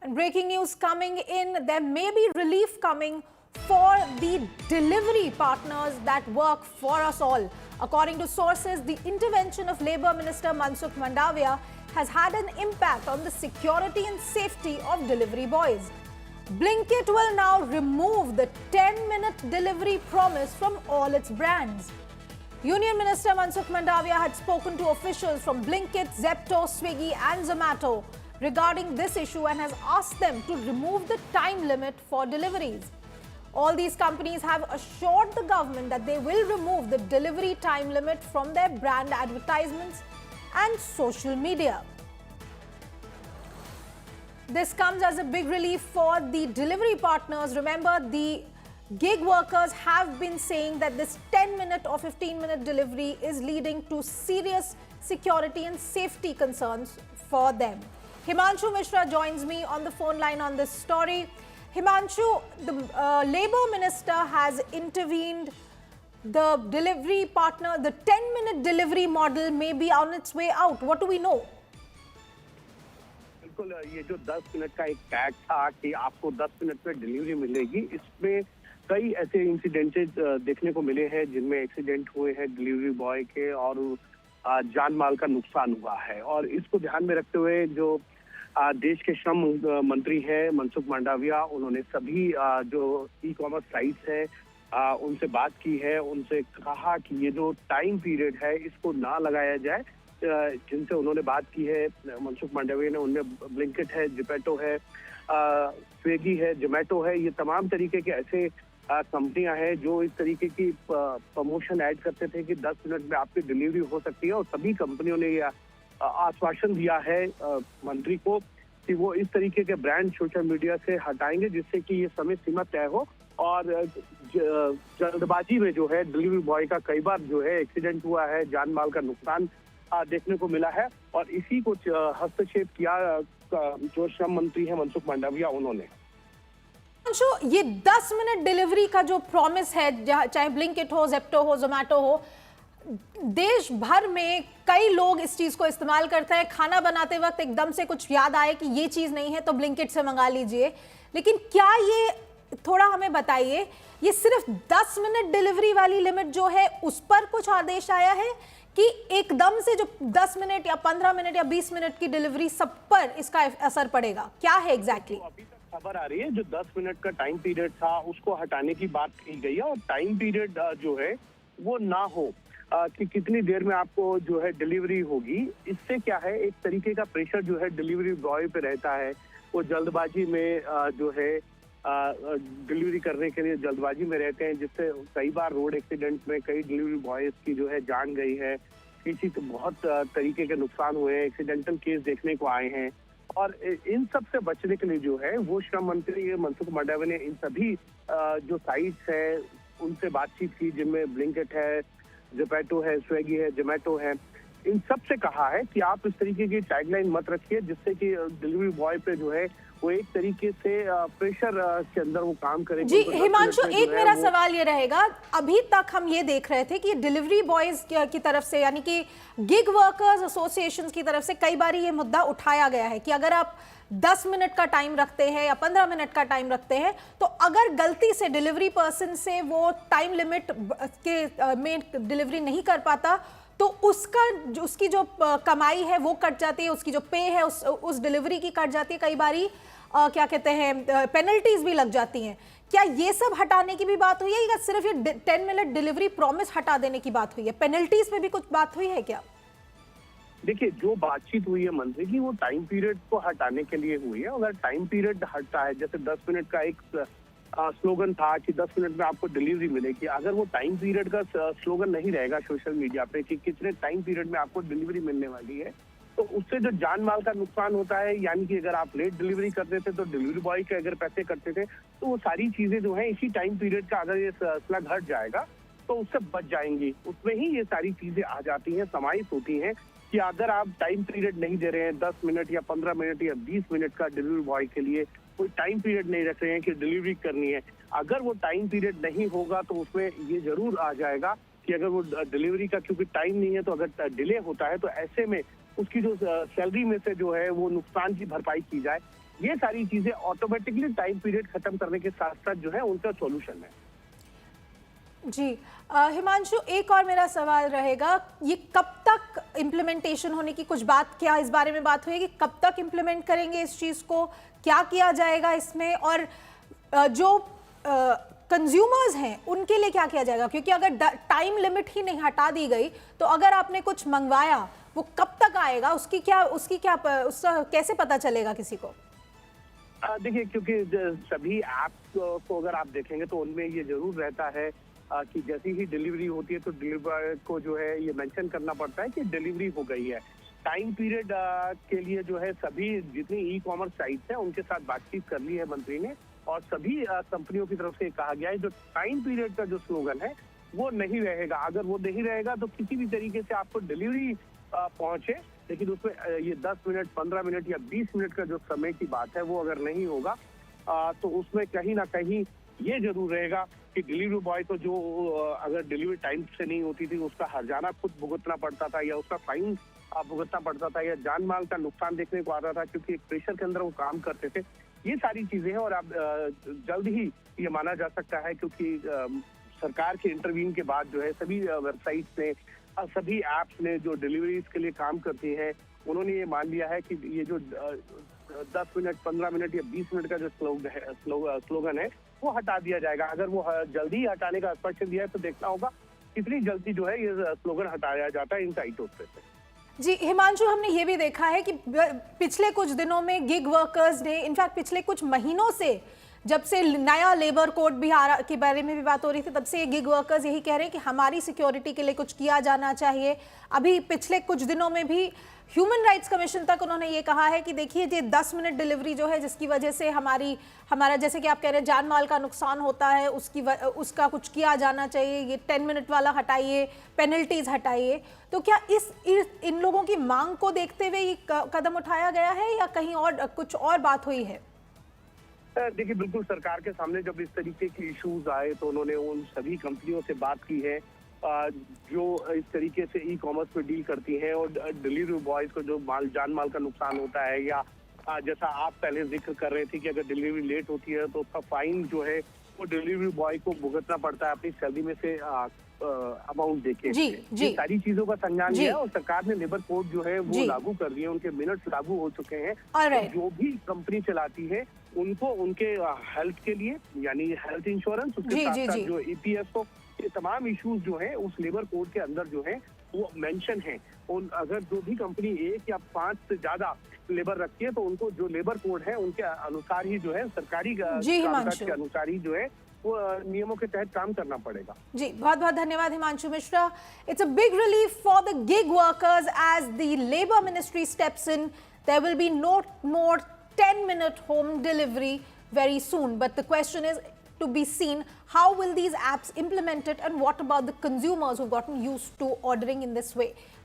And breaking news coming in, there may be relief coming for the delivery partners that work for us all. According to sources, the intervention of Labour Minister Mansukh Mandavia has had an impact on the security and safety of delivery boys. Blinkit will now remove the 10-minute delivery promise from all its brands. Union Minister Mansukh Mandavia had spoken to officials from Blinkit, Zepto, Swiggy and Zomato regarding this issue and has asked them to remove the time limit for deliveries. All these companies have assured the government that they will remove the delivery time limit from their brand advertisements and social media. This comes as a big relief for the delivery partners. Remember, the gig workers have been saying that this 10-minute or 15-minute delivery is leading to serious security and safety concerns for them. Himanshu Mishra joins me on the phone line on this story. Himanshu, the Labour Minister has intervened. The delivery partner, the 10-minute delivery model may be on its way out. What do we know? बिल्कुल, ये जो 10 minute का एक tag था कि आपको 10 minute में delivery मिलेगी, इसमें कई ऐसे इंसिडेंटेस देखने को मिले हैं जिनमें एक्सीडेंट हुए हैं डिलीवरी बॉय के और जान माल का नुकसान हुआ है। और इसको ध्यान में रखते हुए जो देश के श्रम मंत्री हैं मनसुख मांडविया, उन्होंने सभी जो ई-कॉमर्स साइट्स हैं उनसे बात की है, उनसे कहा कि ये जो टाइम पीरियड है इसको ना लगाया जाए। जिनसे उन्होंने बात की है मनसुख मांडविया ने, उनमें ब्लिंकिट है, जिपेटो है, स्विगी है, जोमेटो है, ये तमाम तरीके के ऐसे कंपनियां हैं जो इस तरीके की प्रमोशन ऐड करते थे कि 10 मिनट में आपकी डिलीवरी हो सकती है। और सभी कंपनियों ने यह आश्वासन दिया है मंत्री को कि वो इस तरीके के ब्रांड सोशल मीडिया से हटाएंगे जिससे कि ये समय सीमा तय हो। और जल्दबाजी में जो है डिलीवरी बॉय का कई बार जो है एक्सीडेंट हुआ है, जान माल का नुकसान देखने को मिला है। और इसी को हस्तक्षेप किया जो श्रम मंत्री है मनसुख मांडविया, उन्होंने। ये 10 मिनट डिलीवरी का जो प्रॉमिस है, चाहे ब्लिंकिट हो, जेप्टो हो, जोमेटो हो, देश भर में कई लोग इस चीज को इस्तेमाल करते हैं। खाना बनाते वक्त एकदम से कुछ याद आए कि ये चीज नहीं है तो ब्लिंकिट से मंगा लीजिए। लेकिन क्या ये, थोड़ा हमें बताइए, ये सिर्फ 10 मिनट डिलीवरी वाली लिमिट जो है उस पर कुछ आदेश आया है कि एकदम से जो 10 मिनट या 15 मिनट या 20 मिनट की डिलीवरी सब पर इसका असर पड़ेगा? क्या है एग्जैक्टली? अभी तक खबर आ रही है जो 10 मिनट का टाइम पीरियड था उसको हटाने की बात की गई है और टाइम पीरियड जो है वो ना हो कि कितनी देर में आपको जो है डिलीवरी होगी। इससे क्या है, एक तरीके का प्रेशर जो है डिलीवरी बॉय पे रहता है। वो जल्दबाजी में जो है डिलीवरी करने के लिए जल्दबाजी में रहते हैं, जिससे कई बार रोड एक्सीडेंट में कई डिलीवरी बॉयज की जो है जान गई है, किसी तो बहुत तरीके के नुकसान हुए हैं, एक्सीडेंटल केस देखने को आए हैं। और इन सब से बचने के लिए जो है वो श्रम मंत्री मनसुख मांडविया ने इन सभी जो साइट्स है उनसे बातचीत की, जिनमें ब्लिंकिट है, जोमेटो है, स्विगी है, जोमेटो है, इन सब से कहा है कि आप इस तरीके की टैगलाइन मत रखिए जिससे कि डिलीवरी बॉय पे जो है वो एक तरीके से प्रेशर के अंदर वो काम करे। जी हिमांशु, एक मेरा सवाल ये रहेगा, अभी तक हम ये देख रहे थे कि डिलीवरी बॉयज की तरफ से, यानी कि गिग वर्कर्स एसोसिएशन की तरफ से कई बार ये मुद्दा उठाया गया है कि अगर आप 10 मिनट का टाइम रखते हैं या 15 मिनट का टाइम रखते हैं तो अगर गलती से डिलीवरी पर्सन से वो टाइम लिमिट के में डिलीवरी नहीं कर पाता तो उसकी जो कमाई है वो कट जाती है, उसकी जो पे है उस डिलीवरी की कट जाती है, कई बारी क्या कहते हैं पेनल्टीज भी लग जाती हैं। क्या ये सब हटाने की भी बात हुई है या सिर्फ ये 10 मिनट डिलीवरी प्रॉमिस हटा देने की बात हुई है? पेनल्टीज पे भी कुछ बात हुई है क्या? देखिए, जो बातचीत हुई है मंत्री की वो टाइम पीरियड को हटाने के लिए हुई है। अगर टाइम पीरियड हटता है, जैसे 10 मिनट का एक स्लोगन था कि 10 मिनट में आपको डिलीवरी मिलेगी, अगर वो टाइम पीरियड का स्लोगन नहीं रहेगा सोशल मीडिया पे कि कितने टाइम पीरियड में आपको डिलीवरी मिलने वाली है, तो उससे जो जान माल का नुकसान होता है, यानी कि अगर आप लेट डिलीवरी करते थे तो डिलीवरी बॉय के अगर पैसे कटते थे, तो वो सारी चीजें जो है इसी टाइम पीरियड का अगर ये सिलसिला घट जाएगा तो उससे बच जाएंगी। उसमें ही ये सारी चीजें आ जाती हैं, समाहित होती हैं कि अगर आप टाइम पीरियड नहीं दे रहे हैं 10 मिनट या 15 मिनट या 20 मिनट का डिलीवरी बॉय के लिए, कोई टाइम पीरियड नहीं रख रहे हैं कि डिलीवरी करनी है, अगर वो टाइम पीरियड नहीं होगा तो उसमें ये जरूर आ जाएगा कि अगर वो डिलीवरी का क्योंकि टाइम नहीं है तो अगर डिले होता है तो ऐसे में उसकी जो सैलरी में से जो है वो नुकसान की भरपाई की जाए। ये सारी चीजें ऑटोमेटिकली टाइम पीरियड खत्म करने के साथ साथ जो है उनका सॉल्यूशन है। जी हिमांशु, एक और मेरा सवाल रहेगा, ये कब तक इम्प्लीमेंटेशन होने की कुछ बात, क्या इस बारे में बात हुई कि कब तक इम्प्लीमेंट करेंगे इस चीज़ को, क्या किया जाएगा इसमें, और जो कंज्यूमर्स हैं उनके लिए क्या किया जाएगा? क्योंकि अगर टाइम लिमिट ही नहीं हटा दी गई तो अगर आपने कुछ मंगवाया वो कब तक आएगा, उसका कैसे पता चलेगा किसी को? देखिए, क्योंकि सभी ऐप को अगर आप देखेंगे तो उनमें ये जरूर रहता है कि जैसी ही डिलीवरी होती है तो डिलीवर को जो है ये मेंशन करना पड़ता है कि डिलीवरी हो गई है। टाइम पीरियड के लिए जो है सभी जितनी ई कॉमर्स साइट्स हैं उनके साथ बातचीत कर ली है मंत्री ने, और सभी कंपनियों की तरफ से कहा गया है जो टाइम पीरियड का जो स्लोगन है वो नहीं रहेगा। अगर वो नहीं रहेगा तो किसी भी तरीके से आपको डिलीवरी पहुंचे, लेकिन उसमें ये 10 मिनट, 15 मिनट या 20 मिनट का जो समय की बात है वो अगर नहीं होगा तो उसमें कहीं ना कहीं ये जरूर रहेगा कि डिलीवरी बॉय को जो अगर डिलीवरी टाइम से नहीं होती थी उसका हर्जाना खुद भुगतना पड़ता था, या उसका फाइन भुगतना पड़ता था, या जान माल का नुकसान देखने को आता था, क्योंकि एक प्रेशर के अंदर वो काम करते थे। ये सारी चीजें हैं और अब जल्द ही ये माना जा सकता है, क्योंकि सरकार के इंटरव्यून के बाद जो है सभी वेबसाइट्स ने, सभी ऐप्स ने जो डिलीवरीज के लिए काम करती हैं उन्होंने ये मान लिया है कि ये जो 10 मिनट, 15 मिनट या 20 मिनट का जो स्लोगन है वो हटा दिया जाएगा। अगर वो जल्दी ही हटाने का आश्वासन दिया है तो देखना होगा कितनी जल्दी जो है ये स्लोगन हटाया जाता है इन साइटों पे। जी हिमांशु, हमने ये भी देखा है कि पिछले कुछ दिनों में गिग वर्कर्स ने, इनफैक्ट पिछले कुछ महीनों से जब से नया लेबर कोड भी के बारे में भी बात हो रही थी, तब से ये गिग वर्कर्स यही कह रहे हैं कि हमारी सिक्योरिटी के लिए कुछ किया जाना चाहिए। अभी पिछले कुछ दिनों में भी ह्यूमन राइट्स कमीशन तक उन्होंने ये कहा है कि देखिए ये 10 मिनट डिलीवरी जो है जिसकी वजह से हमारा जैसे कि आप कह रहे हैं जान माल का नुकसान होता है, उसका कुछ किया जाना चाहिए, ये 10 मिनट वाला हटाइए, पेनल्टीज हटाइए। तो क्या इन लोगों की मांग को देखते हुए ये कदम उठाया गया है या कहीं और कुछ और बात हुई है? देखिए, बिल्कुल सरकार के सामने जब इस तरीके के इश्यूज आए तो उन्होंने उन सभी कंपनियों से बात की है जो इस तरीके से ई कॉमर्स पे डील करती हैं, और डिलीवरी बॉयज को जो जान माल का नुकसान होता है, या जैसा आप पहले जिक्र कर रहे थे कि अगर डिलीवरी लेट होती है तो उसका फाइन जो है वो डिलीवरी बॉय को भुगतना पड़ता है अपनी सैलरी में से अमाउंट देके। ये सारी चीजों का संज्ञान लिया और सरकार ने लेबर कोड जो है वो लागू कर दिए, उनके मिनट्स लागू हो चुके हैं। तो जो भी कंपनी चलाती है उनको उनके हेल्थ के लिए, यानी हेल्थ इंश्योरेंस, उसके साथ साथ जो EPF, ये तमाम इश्यूज जो है उस लेबर कोड के अंदर जो है वो मेंशन है। और अगर जो भी कंपनी 1 या 5 से ज्यादा लेबर रखती है तो उनको जो लेबर कोड है उनके अनुसार ही जो है सरकारी कामकाज के अनुसार ही जो है वो नियमों के तहत काम करना पड़ेगा। जी बहुत बहुत धन्यवाद Himanshu Mishra. It's a big relief for the gig workers as the labour ministry steps in. There will be no more 10-minute home delivery very soon, but the question is to be seen, how will these apps implement it, and what about the consumers who've gotten used to ordering in this way?